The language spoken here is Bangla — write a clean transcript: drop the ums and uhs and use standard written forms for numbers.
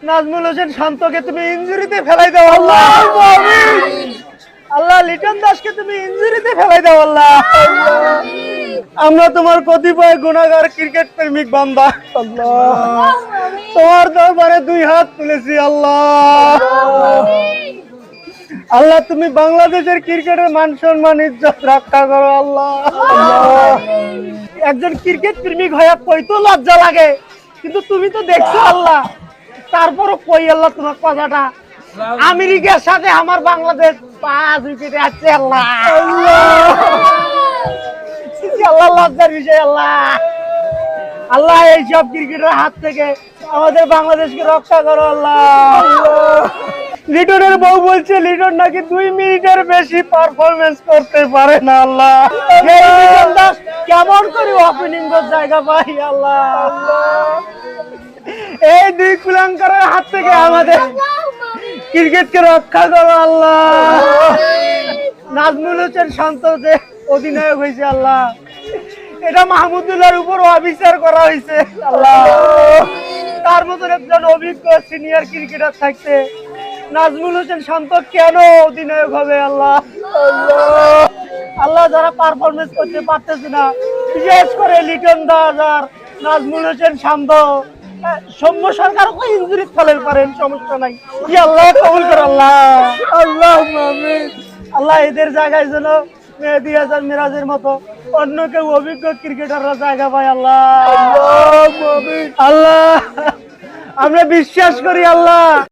নাজমুল হোসেন শান্তকে তুমি ইনজুরিতে ফেলাই দাও আল্লাহ। আল্লাহ লিটন দাসকে তুমি ইনজুরিতে ফেলাই দাও আল্লাহ। আমরা তোমার কতিপয় গুনাহগার ক্রিকেট প্রেমিক বান্দা আল্লাহ, তোমার দরবারে দুই হাত তুলেছি আল্লাহ। আল্লাহ তুমি বাংলাদেশের ক্রিকেটের মান সম্মান ইজ্জত রক্ষা করো আল্লাহ। একজন ক্রিকেট প্রেমিক হয়ে কইতো লজ্জা লাগে, কিন্তু তুমি তো দেখছো আল্লাহ, তারপরও কই আল্লাহ তোমার কথাটা। আমেরিকার সাথে আমার বাংলাদেশ 5 উইকেটে আছে আল্লাহ। আল্লাহ লজ্জার বিষয় আল্লাহ। আল্লাহ এইসব ক্রিকেটের হাত থেকে আমাদের বাংলাদেশকে রক্ষা করো আল্লাহ। লিটনের বউ বলছে লিটন নাকি 2 মিনিটের বেশি পারফরমেন্স করতে পারে না আল্লাহ। এই লিটন দাস কেমন করে ওপেনিং এর জায়গা পাই আল্লাহ। এই দুই কুলাঙ্কারের হাত থেকে আমাদের ক্রিকেটকে রক্ষা করো আল্লাহ। নাজমুল হোসেন শান্ত যে অধিনায়ক হয়েছে আল্লাহ, এটা মাহমুদুল্লাহর উপর অবিচার করা হয়েছে আল্লাহ। তার মতন একজন অভিজ্ঞ সিনিয়র ক্রিকেটার থাকতে নাজমুল হোসেন শান্ত কেন অধিনায়ক হবে আল্লাহ। আল্লাহ যারা পারফরমেন্স করতে পারতেছে না, বিশেষ করে লিটন দাস আর নাজমুল হোসেন শান্ত, সৌম্য সরকার ইনজুরি ফেলে পারেন, সমস্যা নাই, কি আল্লাহ কবুল করে আল্লাহ। আল্লাহ আমিন। আল্লাহ এদের জায়গায় যেন মেহেদী হাসান মিরাজের মতো অন্য কেউ অভিজ্ঞ ক্রিকেটাররা জায়গা পায় আল্লাহ। আল্লাহ আমরা বিশ্বাস করি আল্লাহ।